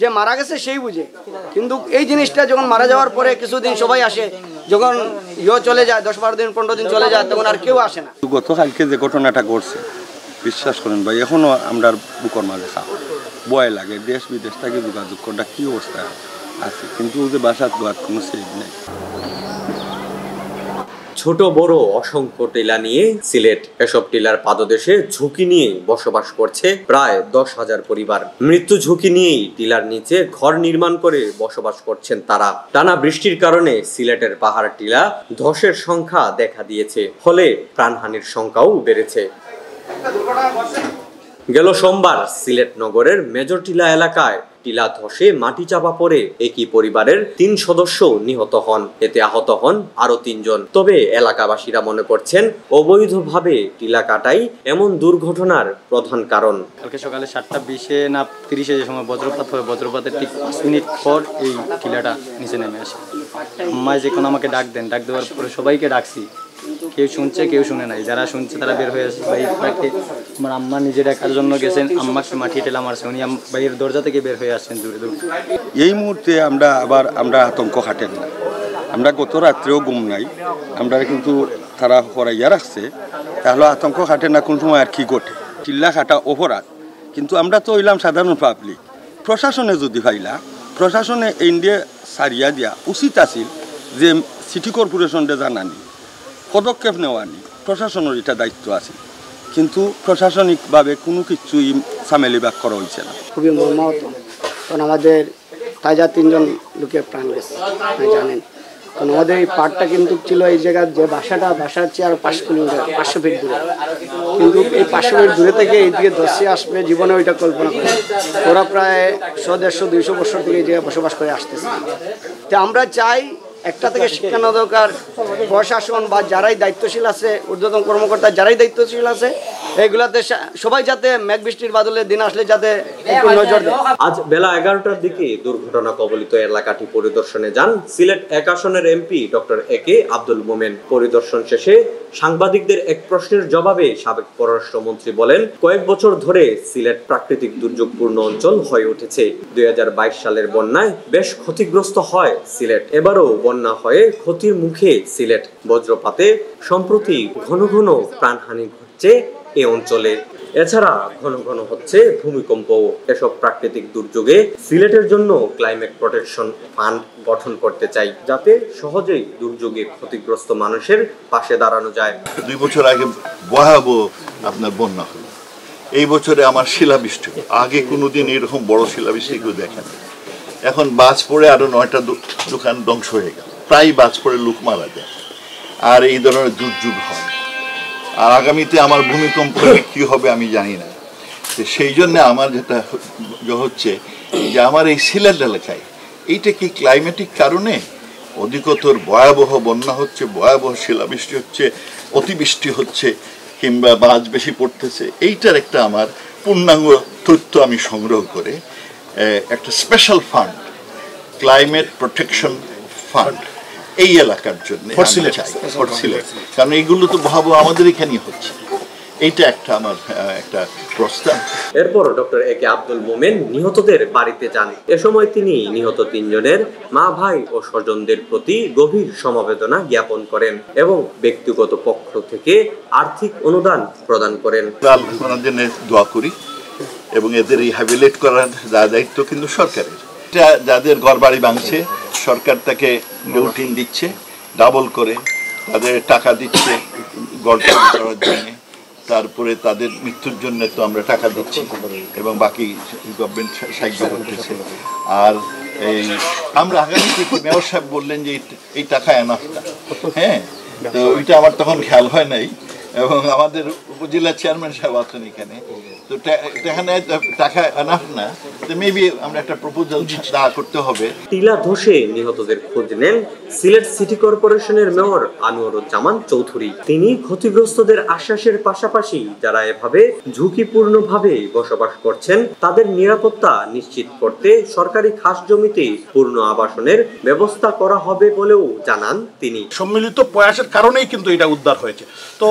যে মারা গেছে সেই বুঝে, কিন্তু এই জিনিসটা যখন মারা যাওয়ার পরে কিছুদিন সবাই আসে, যখন চলে যায় 10-12 দিন 15 দিন চলে যায়, তখন আর কেউ আসে না। গতকালকে যে ঘটনাটা ঘটছে, বিশ্বাস করেন ভাই, এখনো আমরা বুকর মাঝে ভয় লাগে। দেশ বিদেশ থেকে যোগাযোগ করা কি অবস্থা আছে, কিন্তু যে বাসার দোয়ার কোনো সেভ নেই। ছোট বড় অসংখ্য টিলা নিয়ে সিলেট, এসব টিলার পাদদেশে ঝুঁকি নিয়ে বসবাস করছে প্রায় 10,000 পরিবার। মৃত্যু ঝুঁকি নিয়েই টিলার নিচে ঘর নির্মাণ করে বসবাস করছেন তারা। টানা বৃষ্টির কারণে সিলেটের পাহাড় টিলা ধসের সংখ্যা দেখা দিয়েছে, ফলে প্রাণহানির সংখ্যাও বেড়েছে। গেল সোমবার সিলেট নগরের মেজর টিলা এলাকায় টিলা ধসে মাটি চাপা পড়ে একই পরিবারের 3 সদস্য নিহত হন। এতে আহত হন আরো 3 জন। তবে এলাকাবাসীরা মনে করছেন অবৈধভাবে টিলা কাটাই এমন দুর্ঘটনার প্রধান কারণ। কালকে সকালে 7:20 না 30 যে সময় বজ্রপাত হয়, বজ্রপাতের ঠিক 5 মিনিট পর এই টিলাটা নিচে নেমে আসে। আম্মাই যখন আমাকে ডাক দেওয়ার পরে সবাইকে ডাকছি, কেউ শুনছে কেউ শুনে নাই। যারা শুনছে তারা বের হয়ে আসে। বাইরে আমার আম্মা নিজে ডাকার জন্য গেছেন, আম্মাকে মাটি টেলা মারছে, উনি বাইরের দরজা থেকে বের হয়ে আসছেন দূরে দূরে। এই মুহূর্তে আমরা আতঙ্ক হাঁটেন না, আমরা গত রাত্রেও ঘুম নাই, আমরা কিন্তু তারা হরাইয়া রাখছে, তাহলে আতঙ্ক হাঁটে না কোন সময় আর কি ঘটে। চিল্লা খাটা অপরাধ, কিন্তু আমরা তো হইলাম সাধারণ পাবলিক। প্রশাসনে যদি ভাইলা, প্রশাসনে ইন্ডিয়া সারিয়া দিয়া উচিত আছিল যে সিটি কর্পোরেশনকে জানানি, পদক্ষেপ নেওয়া নি, প্রশাসনের এটা দায়িত্ব আছে, কিন্তু প্রশাসনিকভাবে কোনো কিছুই সামেলিবাগ করা হয়েছে না। খুবই মর্মাহত, কারণ আমাদের তাজা 3 জন লোকের প্রাণ গেছে, জানেন। কারণ আমাদের এই পাড়টা কিন্তু ছিল এই জায়গার যে বাসার চেয়ে আর 5 কিলোমিটার 500 ফিট দূরে, কিন্তু এই 500 ফিট দূরে থেকে এইদিকে ধসে আসবে জীবনে ওইটা কল্পনা করে। ওরা প্রায় 100-150-200 বছর থেকে এই জায়গায় বসবাস করে আসতেছে। তো আমরা চাই একটা থেকে শিক্ষানো দরকার, প্রশাসন বা যারাই দায়িত্বশীল আছে, ঊর্ধ্বতন কর্মকর্তা যারাই দায়িত্বশীল আছে, এগুলাতে সবাই যাতে মেঘ বৃষ্টির বাদলের দিন আসলে যাতে একটু নজর দেয়। আজ বেলা 11টার দিকে দুর্ঘটনা কবলিত এলাকাটি পরিদর্শনে যান সিলেট 1 আসনের এমপি ডক্টর একে আব্দুল মোমেন। পরিদর্শন শেষে সাংবাদিকদের এক প্রশ্নের জবাবে সাবেক পররাষ্ট্রমন্ত্রী বলেন, কয়েক বছর ধরে সিলেট প্রাকৃতিক দুর্যোগপূর্ণ অঞ্চল হয়ে উঠেছে। 2022 সালের বন্যায় বেশ ক্ষতিগ্রস্ত হয় সিলেট। এবারও বন্যা হয়ে ক্ষতির মুখে সিলেট। বজ্রপাতে সম্প্রতি ঘন ঘন প্রাণহানি ঘটছে এ অঞ্চলে। এছাড়া ঘন ঘন হচ্ছে ভূমিকম্প। এসব প্রাকৃতিক দুর্যোগে সিলেটের জন্য ক্লাইমেট প্রোটেকশন ফান্ড গঠন করতে চাই, যাতে সহজেই দুর্যোগে ক্ষতিগ্রস্ত মানুষের পাশে দাঁড়ানো যায়। 2 বছর আগে ভয়াবহ আপনার বন্যা হলো, এই বছরে আমার শিলাবৃষ্টি, আগে কোনোদিন এরকম বড় শিলাবৃষ্টি কেউ দেখেন। এখন বাজ পড়ে আরো 9টা দোকান ধ্বংস হয়ে গেল, প্রায় বাজ পড়ে লোক মারা যায়, আর এই ধরনের দুর্যোগ হয়। আর আগামীতে আমার ভূমিকম্প কি হবে আমি জানি না। সেই জন্য আমার যেটা হচ্ছে যে আমার এই সিলেট এলাকায় এইটা কি ক্লাইমেটিক কারণে অধিকতর ভয়াবহ বন্যা হচ্ছে, ভয়াবহ শিলাবৃষ্টি হচ্ছে, অতিবৃষ্টি হচ্ছে, কিংবা বাজ বেশি পড়তেছে, এইটার একটা আমার পূর্ণাঙ্গ তথ্য আমি সংগ্রহ করে একটা special fund, climate protection fund এই এলাকার জন্য সিলেট, কারণ এইগুলো তো ভয়াবহ আমাদের এখানেই হচ্ছে। এইটা একটা আমার একটা প্রস্তাব। এরপর ডক্টর একে আব্দুল মোমেন নিহতদের বাড়িতে যান। এ সময় তিনি নিহত 3 জনের মা, ভাই ও স্বজনদের প্রতি গভীর সমবেদনা জ্ঞাপন করেন এবং ব্যক্তিগত পক্ষ থেকে আর্থিক অনুদান প্রদান করেন। ওনার জন্য দোয়া করি এবং এদের রিহ্যাবিলিটেট করার দায়িত্ব কিন্তু সরকারের। যাদের ঘর বাড়ি ভাঙছে, সরকার তাকে রুটিন দিচ্ছে, ডাবল করে তাদের টাকা দিচ্ছে ঘর করার জন্য। তারপরে তাদের মৃত্যুর জন্য তো আমরা টাকা দিচ্ছি এবং বাকি গভর্নমেন্ট সাহায্য করতেছে। আর এই আমরা আগামী থেকে মেয়র সাহেব বললেন যে এই টাকা এনাফ না, হ্যাঁ, তো ওইটা আমার তখন খেয়াল হয় নাই, এবং আমাদের উপজেলা চেয়ারম্যান সাহেব আছেন এখানে, তো এখানে টাকা এনাফ না, তো মেবি আমরা একটা প্রপোজাল দাঁড় করতে হবে। টিলা ধসে নিহতদের খোঁজ নেন সিলেট সিটি কর্পোরেশনের মেয়র আনোয়ারুজ্জামান চৌধুরী। তিনি ক্ষতিগ্রস্তদের আশ্বাসের পাশাপাশি যারা এভাবে ঝুঁকিপূর্ণভাবে বসবাস করছেন তাদের নিরাপত্তা নিশ্চিত করতে সরকারি খাস জমিতে পূর্ণ আবাসনের ব্যবস্থা করা হবে বলেও জানান তিনি। সম্মিলিত প্রয়াসের কারণেই কিন্তু এটা উদ্ধার হয়েছে। তো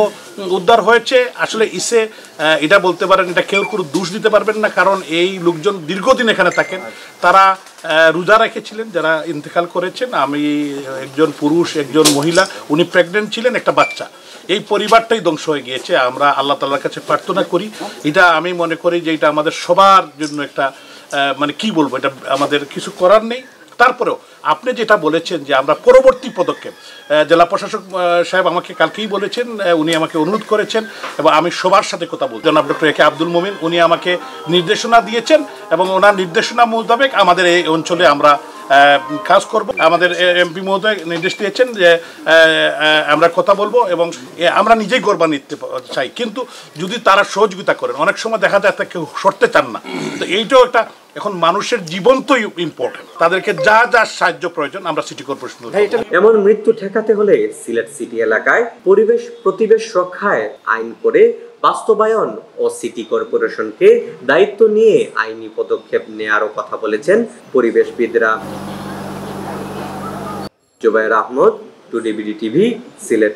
উদ্ধার হয়েছে আসলে এটা বলতে পারেন, এটা কেউ কোনো দোষ দিতে পারবেন না, কারণ এই লোকজন দীর্ঘদিন এখানে থাকেন, তারা রোজা রেখেছিলেন, যারা ইন্তেকাল করেছেন। আমি একজন পুরুষ, একজন মহিলা, উনি প্রেগনেন্ট ছিলেন, একটা বাচ্চা। এই পরিবারটাই ধ্বংস হয়ে গিয়েছে। আমরা আল্লাহ তাআলার কাছে প্রার্থনা করি, এটা আমি মনে করি যে এটা আমাদের সবার জন্য একটা মানে কি বলবো, এটা আমাদের কিছু করার নেই। তারপরেও আপনি যেটা বলেছেন যে আমরা পরবর্তী পদক্ষেপ, জেলা প্রশাসক সাহেব আমাকে কালকেই বলেছেন, উনি আমাকে অনুরোধ করেছেন এবং আমি সবার সাথে কথা বলছি। জনাব ডক্টর একে আব্দুল মোমিন উনি আমাকে নির্দেশনা দিয়েছেন এবং ওনার নির্দেশনা মোতাবেক আমাদের এই অঞ্চলে আমরা কাজ করব। আমাদের এমপি মহোদয় নির্দেশ দিয়েছেন যে আমরা কথা বলবো এবং আমরা নিজেই গর্বান্বিত চাই, কিন্তু যদি তারা সহযোগিতা করেন। অনেক সময় দেখা যায় তা কেউ সরতে চান না, তো এইটাও একটা এখন মানুষের জীবন তো ইম্পর্টেন্ট, তাদেরকে যা যা সাহায্য প্রয়োজন আমরা সিটি কর্পোরেশন। এমন মৃত্যু ঠেকাতে হলে সিলেট সিটি এলাকায় পরিবেশ প্রতিবেশ রক্ষায় আইন করে বাস্তবায়ন ও সিটি কর্পোরেশনকে দায়িত্ব নিয়ে আইনি পদক্ষেপ নেয়ারও কথা বলেছেন পরিবেশবিদরা। জুবায়ের আহমদ, টুডেবিডি টিভি, সিলেট।